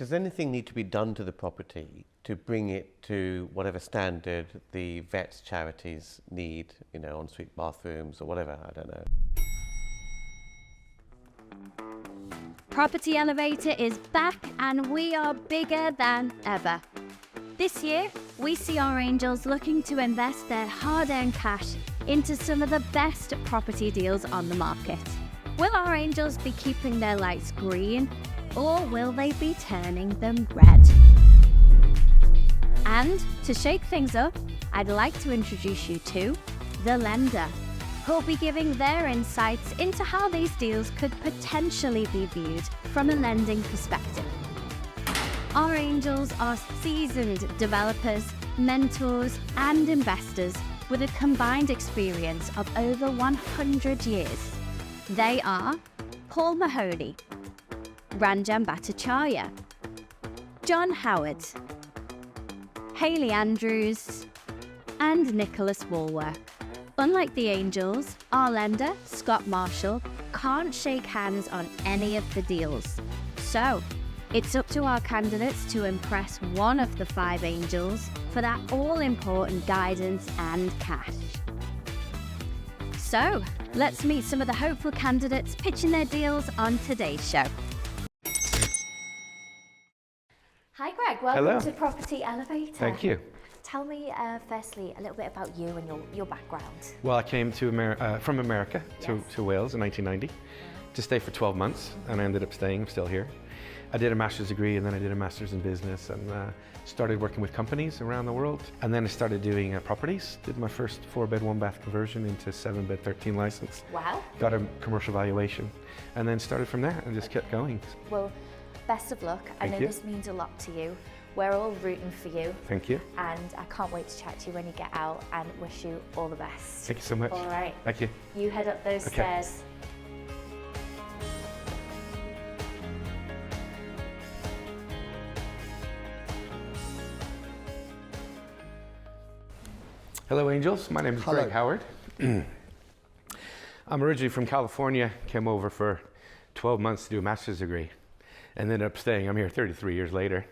Does anything need to be done to the property to bring it to whatever standard the vets charities need, you know, ensuite bathrooms or whatever, I don't know. Property Elevator is back and we are bigger than ever. This year, we see our angels looking to invest their hard-earned cash into some of the best property deals on the market. Will our angels be keeping their lights green, or will they be turning them red? And to shake things up, I'd like to introduce you to the lender, who'll be giving their insights into how these deals could potentially be viewed from a lending perspective. Our angels are seasoned developers, mentors, and investors with a combined experience of over 100 years. They are Paul Mahoney, Ranjan Bhattacharya, John Howard, Hayley Andrews, and Nicholas Walworth. Unlike the angels, our lender, Scott Marshall, can't shake hands on any of the deals. So, it's up to our candidates to impress one of the 5 angels for that all-important guidance and cash. So, let's meet some of the hopeful candidates pitching their deals on today's show. Hi Greg, welcome Hello. to Property Elevator. Thank you. Tell me firstly a little bit about you and your background. Well, I came to from America Yes. to Wales in 1990 to stay for 12 months, and I ended up staying. I'm still here. I did a master's degree, and then I did a master's in business, and started working with companies around the world. And then I started doing properties. Did my first 4-bed, 1-bath conversion into 7-bed, 13 license. Wow. Got a commercial valuation, and then started from there and just kept going. Well, best of luck. I know you. this means a lot to you. We're all rooting for you. Thank you. And I can't wait to chat to you when you get out and wish you all the best. Thank you so much. All right. Thank you. You head up those Okay. stairs. Hello, angels. My name is Hello. Greg Howard. I'm originally from California, came over for 12 months to do a master's degree, and ended up staying. I'm here 33 years later.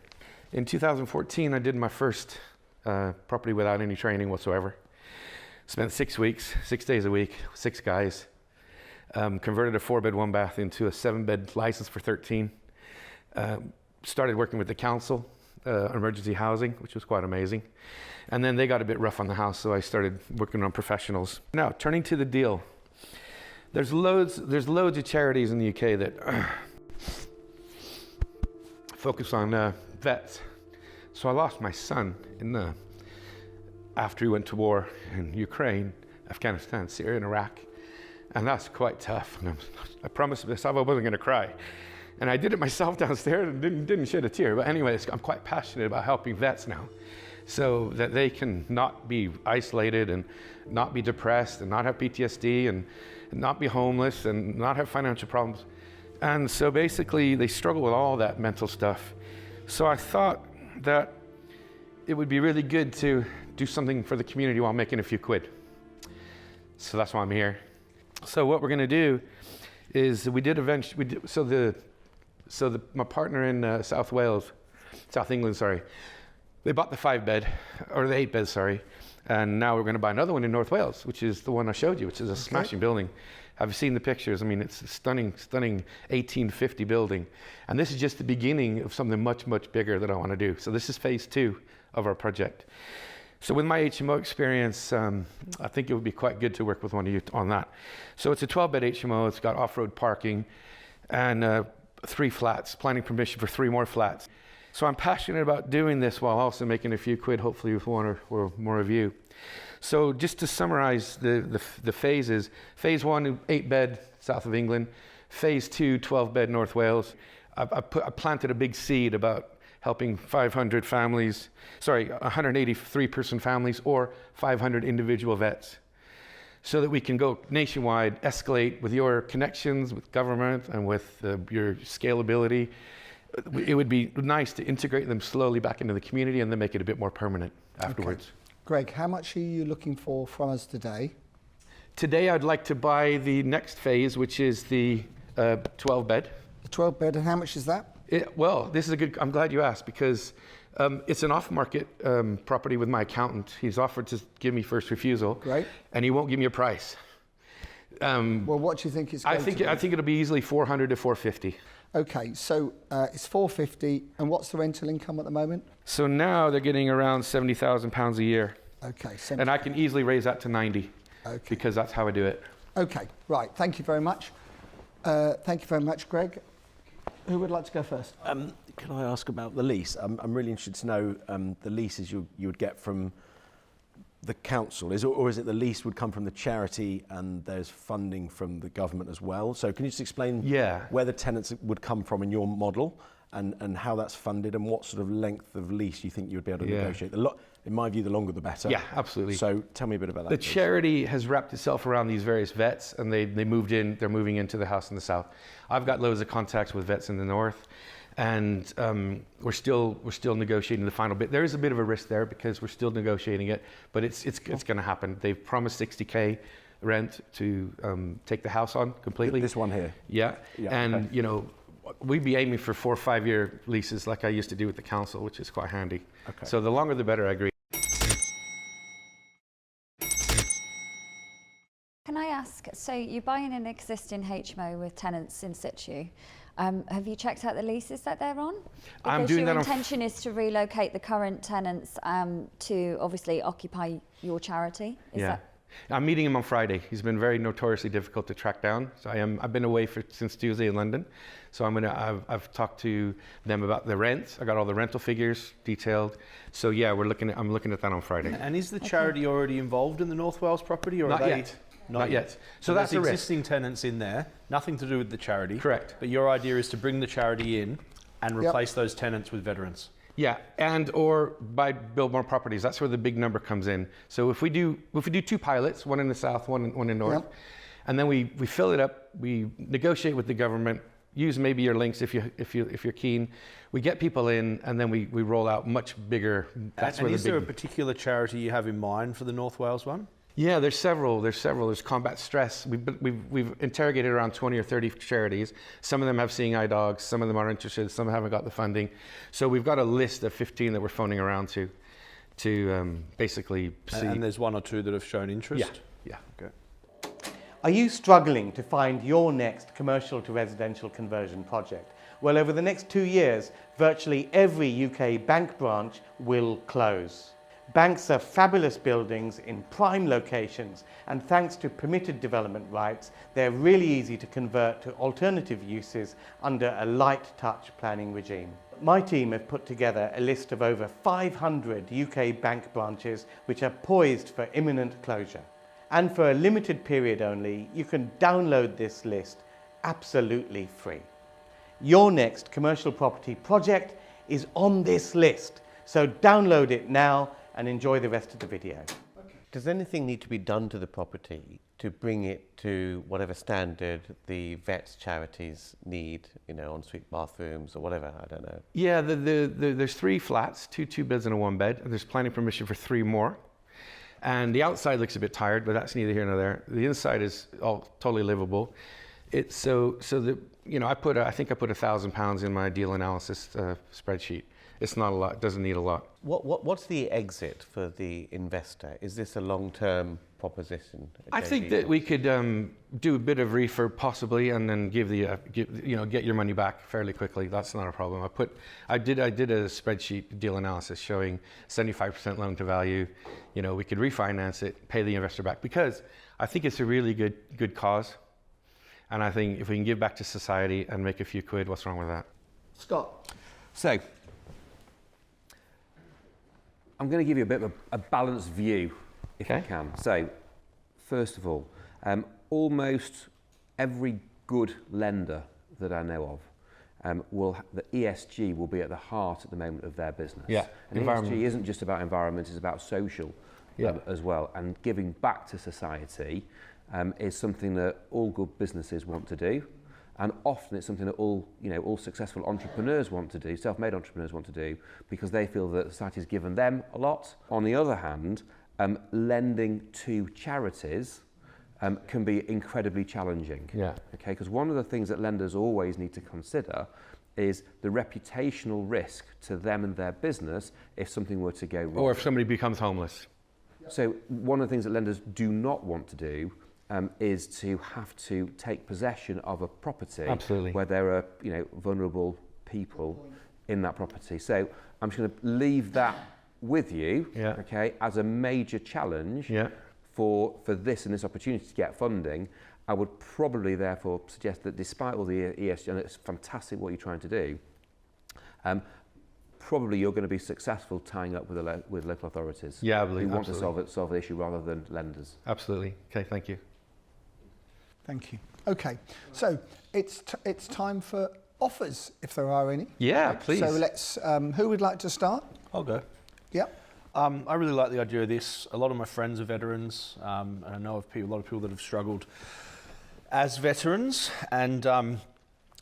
In 2014, I did my first property without any training whatsoever. Spent 6 weeks, 6 days a week, 6 guys. Converted a 4-bed, 1-bath into a 7-bed license for 13. Started working with the council, emergency housing, which was quite amazing. And then they got a bit rough on the house, so I started working on professionals. Now, turning to the deal, there's loads of charities in the UK that focus on vets. So I lost my son after he went to war in Ukraine, Afghanistan, Syria, and Iraq, and that's quite tough. And I promised myself I wasn't going to cry, and I did it myself downstairs and didn't shed a tear. But anyways, I'm quite passionate about helping vets now, so that they can not be isolated and not be depressed and not have PTSD and not be homeless and not have financial problems. And so basically they struggle with all that mental stuff. So I thought that it would be really good to do something for the community while making a few quid. So that's why I'm here. So what we're gonna do is my partner in South England, sorry, they bought the 5-bed, or the 8-bed, sorry, and now we're going to buy another one in North Wales, which is the one I showed you, which is a smashing building. Have you seen the pictures? I mean, it's a stunning 1850 building, and this is just the beginning of something much, much bigger that I want to do. So this is phase 2 of our project. So with my HMO experience, I think it would be quite good to work with one of you on that. So it's a 12-bed HMO. It's got off-road parking and 3 flats, planning permission for 3 more flats. So I'm passionate about doing this while also making a few quid, hopefully with one or more of you. So just to summarize the phases, phase 1, 8-bed, south of England. Phase 2, 12-bed, North Wales. I planted a big seed about helping 183 person families or 500 individual vets, so that we can go nationwide, escalate with your connections with government and with your scalability. It would be nice to integrate them slowly back into the community and then make it a bit more permanent afterwards. Okay. Greg, how much are you looking for from us today? Today I'd like to buy the next phase, which is the 12-bed. The 12-bed, and how much is that? Well, this is a good, I'm glad you asked, because it's an off-market property with my accountant. He's offered to give me first refusal. Great. And he won't give me a price. Well, what do you think it's going to be? I think it'll be easily 400 to 450. Okay, so it's 450, and what's the rental income at the moment? So now they're getting around £70,000 a year. Okay. And I can easily raise that to 90, because that's how I do it. Okay, right. Thank you very much. Thank you very much, Greg. Who would like to go first? Can I ask about the lease? I'm really interested to know the leases you would get from the council, or is it the lease would come from the charity and there's funding from the government as well? So can you just explain where the tenants would come from in your model and how that's funded and what sort of length of lease you think you would be able to negotiate? In my view, the longer the better. Yeah, absolutely. So tell me a bit about that. The please. charity has wrapped itself around these various vets, and they're moving into the house in the south. I've got loads of contacts with vets in the north, and we're still negotiating the final bit. There is a bit of a risk there because we're still negotiating it, but it's going to happen. They've promised 60K rent to take the house on completely. This one here. Yeah, and you know, we'd be aiming for 4 or 5 year leases like I used to do with the council, which is quite handy. Okay. So the longer the better, I agree. Can I ask, so you're buying an existing HMO with tenants in situ. Have you checked out the leases that they're on? I'm Because doing your that intention is to relocate the current tenants to obviously occupy your charity. Is that? I'm meeting him on Friday. He's been very notoriously difficult to track down. So I've been away since Tuesday in London. So I've talked to them about the rent. I got all the rental figures detailed. So yeah, I'm looking at that on Friday. And is the charity already involved in the North Wales property, or Not are they? yet. Not yet. So that's there's a risk. existing tenants in there, nothing to do with the charity. Correct. But your idea is to bring the charity in and replace those tenants with veterans. Yeah, and or build more properties. That's where the big number comes in. So if we do 2 pilots, one in the south, one in north, and then we fill it up, we negotiate with the government, use maybe your links if you're keen. We get people in, and then we roll out much bigger. That's where is there a particular charity you have in mind for the North Wales one? Yeah, there's several. There's combat stress. We've interrogated around 20 or 30 charities. Some of them have seeing eye dogs. Some of them are interested. Some haven't got the funding. So we've got a list of 15 that we're phoning around to basically see. And there's 1 or 2 that have shown interest? Yeah. Okay. Are you struggling to find your next commercial to residential conversion project? Well, over the next 2 years, virtually every UK bank branch will close. Banks are fabulous buildings in prime locations, and thanks to permitted development rights, they're really easy to convert to alternative uses under a light touch planning regime. My team have put together a list of over 500 UK bank branches which are poised for imminent closure. And for a limited period only, you can download this list absolutely free. Your next commercial property project is on this list, so download it now and enjoy the rest of the video. Does anything need to be done to the property to bring it to whatever standard the vets charities need, you know, ensuite bathrooms or whatever, I don't know? Yeah, there's 3 flats, two beds and a 1 bed. And there's planning permission for 3 more. And the outside looks a bit tired, but that's neither here nor there. The inside is all totally livable. It's so the, you know, I think I put £1,000 in my deal analysis spreadsheet. It's not a lot, it doesn't need a lot. What's the exit for the investor? Is this a long-term proposition? I think that we could do a bit of refurb possibly, and then get your money back fairly quickly. That's not a problem. I did a spreadsheet deal analysis showing 75% loan to value. You know, we could refinance it, pay the investor back, because I think it's a really good cause. And I think if we can give back to society and make a few quid, what's wrong with that? Scott. So, I'm going to give you a bit of a balanced view, if I can. So, first of all, almost every good lender that I know of, the ESG will be at the heart at the moment of their business. Yeah, and ESG isn't just about environment, it's about social as well. And giving back to society is something that all good businesses want to do. And often it's something that all successful entrepreneurs want to do, self-made entrepreneurs want to do, because they feel that society's given them a lot. On the other hand, lending to charities can be incredibly challenging. Yeah. Okay, because one of the things that lenders always need to consider is the reputational risk to them and their business if something were to go wrong. Or if somebody becomes homeless. So one of the things that lenders do not want to do is to have to take possession of a property Absolutely. where there are, you know, vulnerable people in that property. So I'm just going to leave that with you, Yeah. okay, as a major challenge Yeah. for this and this opportunity to get funding. I would probably therefore suggest that despite all the ESG, and it's fantastic what you're trying to do, probably you're going to be successful tying up with local authorities Yeah, I believe who want to absolutely. solve the issue rather than lenders. Absolutely. Okay, thank you. Thank you. Okay, so it's time for offers, if there are any. Yeah, please. So let's, who would like to start? I'll go. Yep. I really like the idea of this. A lot of my friends are veterans, and I know of a lot of people that have struggled as veterans, and I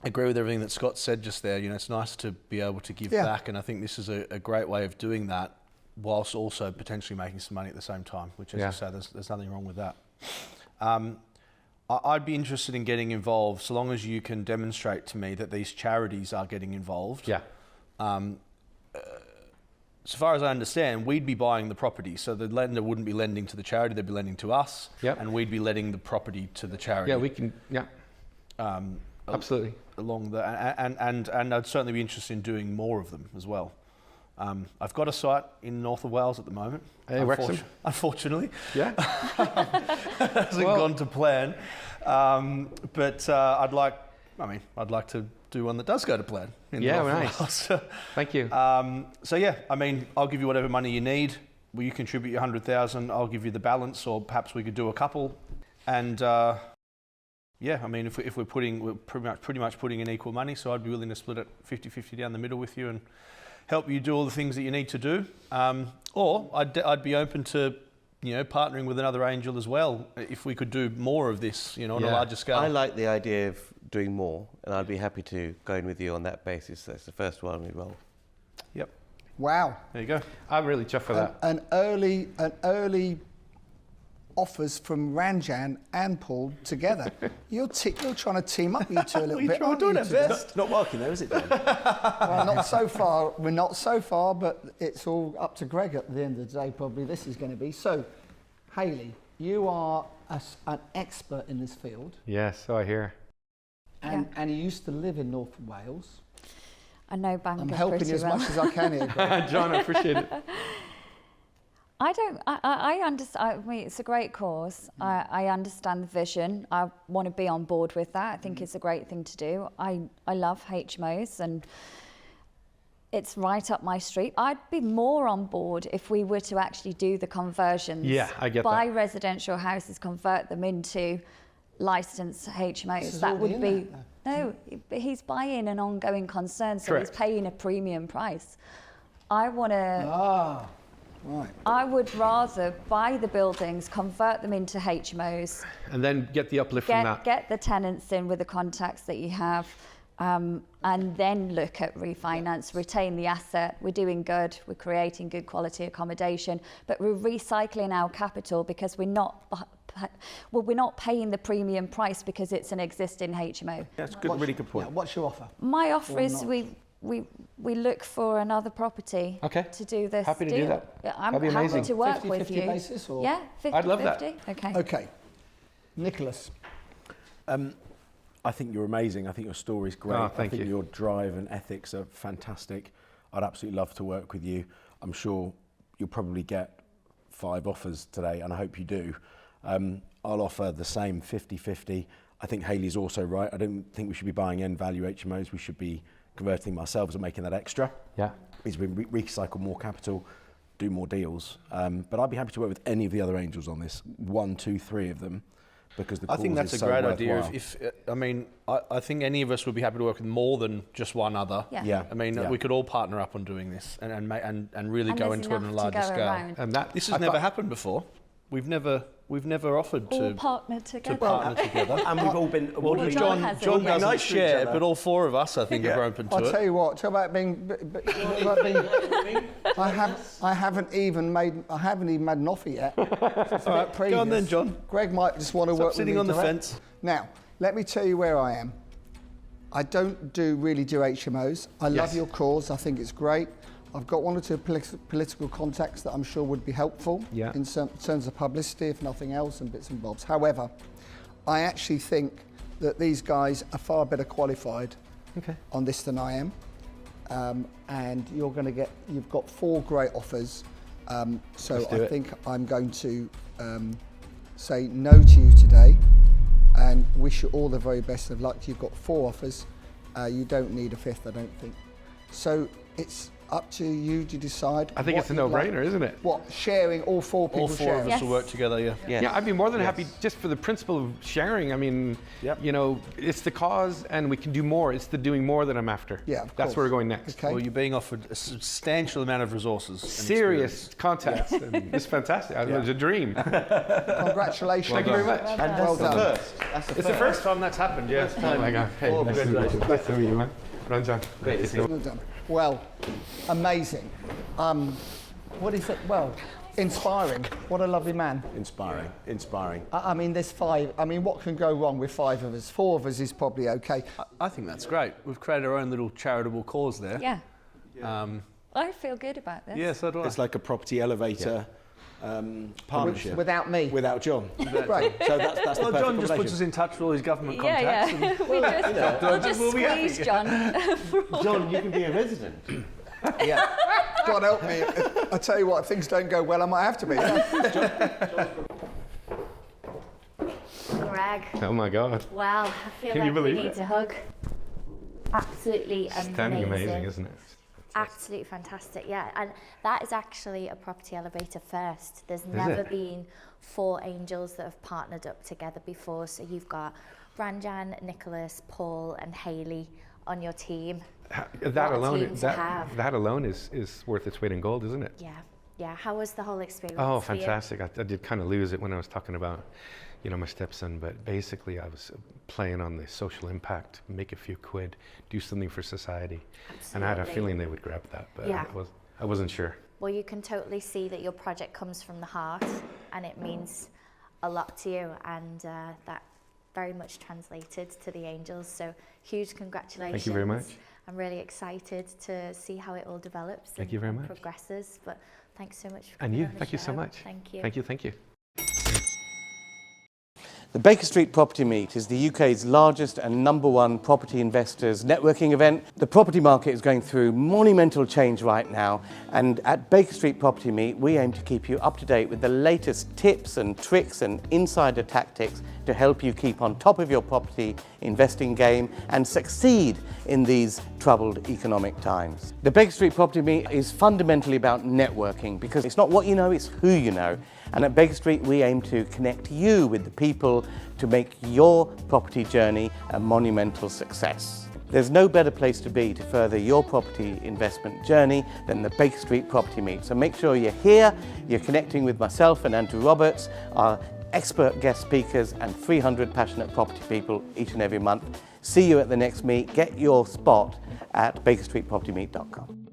agree with everything that Scott said just there. You know, it's nice to be able to give back, and I think this is a great way of doing that, whilst also potentially making some money at the same time, which, as you say, there's nothing wrong with that. I'd be interested in getting involved, so long as you can demonstrate to me that these charities are getting involved. Yeah. So far as I understand, we'd be buying the property, so the lender wouldn't be lending to the charity; they'd be lending to us, and we'd be letting the property to the charity. Yeah, we can. Yeah. Absolutely. Along the and I'd certainly be interested in doing more of them as well. I've got a site in north of Wales at the moment. Wrexham. Unfortunately, Yeah. hasn't gone to plan. But I'd like to do one that does go to plan. In Yeah, north of nice. Wales. Thank you. So yeah, I mean, I'll give you whatever money you need. Will you contribute your 100,000? I'll give you the balance, or perhaps we could do a couple. And yeah, I mean, if we're pretty much putting in equal money, so I'd be willing to split it 50-50 down the middle with you and help you do all the things that you need to do. Or I'd be open to, you know, partnering with another angel as well if we could do more of this, you know, on a larger scale. I like the idea of doing more, and I'd be happy to go in with you on that basis. That's the first one we roll. Yep. Wow. There you go. I'm really chuffed for that. An early offers from Ranjan and Paul together. You're trying to team up you two a little bit. We're doing our best. It's not working though, is it, Dan? Well, not so far. We're not so far, but it's all up to Greg at the end of the day. Probably this is going to be. So, Hayley, you are an expert in this field, Yes, so I hear. and you used to live in North Wales. I know Bangor I'm helping pretty you as well. much as I can here, Greg. John, I appreciate it. I understand. I mean, it's a great cause. I understand the vision. I want to be on board with that. I think it's a great thing to do. I love HMOs, and it's right up my street. I'd be more on board if we were to actually do the conversions. Yeah, I get buy that. residential houses, convert them into licensed HMOs. This is That already would in be that, no. But he's buying an ongoing concern, so Correct. he's paying a premium price. I want to. Right. I would rather buy the buildings, convert them into HMOs, And then get the uplift from that. get the tenants in with the contacts that you have, and then look at refinance, retain the asset. We're doing good, we're creating good quality accommodation, but we're recycling our capital because we're not paying the premium price because it's an existing HMO. That's good, really good point. Yeah, what's your offer? My offer Or is not. we look for another property Okay. to do this Happy to deal. do that. Yeah, I'm That'd be happy amazing. to work with 50-50 you. basis, or? Yeah, 50-50. I'd love that. Okay. Okay. Nicholas. I think you're amazing. I think your story's great. Oh, thank I think you. your drive and ethics are fantastic. I'd absolutely love to work with you. I'm sure you'll probably get 5 offers today, and I hope you do. I'll offer the same 50-50. I think Hayley's also right. I don't think we should be buying end value HMOs. We should be converting them ourselves and making that extra. Yeah. Is we recycle more capital, do more deals. But I'd be happy to work with any of the other angels on this, 1, 2, 3 of them, because the I think cause that's is a so great idea. worthwhile. I think any of us would be happy to work with more than just one other. Yeah. Yeah. I mean, Yeah. we could all partner up on doing this and really And go there's into it on a enough to larger go scale. around. And that This has never happened before. We've never offered All to partner together. partner together. And we've all been... Well, Well, John has it. doesn't Organising to each share, other. but all 4 of us, I think, are open to I'll it. tell you what. Talk about being. I haven't even made an offer yet. All right, go on then, John. Greg might just want to Stop work sitting with me on the direct. fence. Now, let me tell you where I am. I don't really do HMOs. I love your cause. I think it's great. I've got 1 or 2 political contacts that I'm sure would be helpful in terms of publicity, if nothing else, and bits and bobs. However, I actually think that these guys are far better qualified on this than I am. And you've got 4 great offers. So I think I'm going to say no to you today and wish you all the very best of luck. You've got 4 offers. You don't need a 5th, I don't think. So it's up to you to decide. I think it's a no-brainer, isn't it? What, sharing, all 4 people sharing? All 4 of us will work together, Yeah, I'd be more than happy just for the principle of sharing. I mean, you know, it's the cause and we can do more. It's the doing more that I'm after. Yeah, of That's course. where we're going next. Okay. Well, you're being offered a substantial amount of resources. And Serious contacts. And it's fantastic. It was a dream. Congratulations. Thank you very much. And Well that's done. the first. That's the It's the first time that's happened, yeah. Oh my God. Hey, nice to meet you, man. Ranjan. Great to see you. Well done. Well, amazing. What is it? Well, inspiring. What a lovely man. Inspiring. I mean, there's 5. I mean, what can go wrong with 5 of us? 4 of us is probably okay. I think that's great. We've created our own little charitable cause there. Yeah. I feel good about this. Yeah, so do I. It's like a property elevator partnership. Without me. Without John. Right. So that's the Well, perfect John just combination. puts us in touch with all his government contacts. Yeah, yeah. We'll just we'll be happy. squeeze John. John, you can be a resident. Yeah. God help me. I tell you what, if things don't go well, I might have to be. Greg, Oh my God. wow, I feel Can like you believe we need it? a hug. Absolutely Stunning, amazing, isn't it? Absolutely fantastic, yeah. And that is actually a property elevator first. There's never been 4 angels that have partnered up together before. So you've got Ranjan, Nicholas, Paul and Hayley on your team. That What a alone, team to have. that alone is worth its weight in gold, isn't it? Yeah, yeah. How was the whole experience Oh, for you? fantastic. I did kind of lose it when I was talking about, you know, my stepson, but basically I was playing on the social impact, make a few quid, do something for society. Absolutely. And I had a feeling they would grab that, but Yeah. I wasn't sure. Well, you can totally see that your project comes from the heart and it means a lot to you, and that very much translated to the angels. So huge congratulations. Thank you very much. I'm really excited to see how it all develops Thank you very much. progresses. But thanks so much for And coming you, on the thank you so show. much. Thank you. Thank you, thank you. The Baker Street Property Meet is the UK's largest and #1 property investors networking event. The property market is going through monumental change right now, and at Baker Street Property Meet we aim to keep you up to date with the latest tips and tricks and insider tactics to help you keep on top of your property investing game and succeed in these troubled economic times. The Baker Street Property Meet is fundamentally about networking, because it's not what you know, it's who you know. And at Baker Street we aim to connect you with the people to make your property journey a monumental success. There's no better place to be to further your property investment journey than the Baker Street Property Meet. So make sure you're here, you're connecting with myself and Andrew Roberts, our expert guest speakers and 300 passionate property people each and every month. See you at the next meet. Get your spot at bakerstreetpropertymeet.com.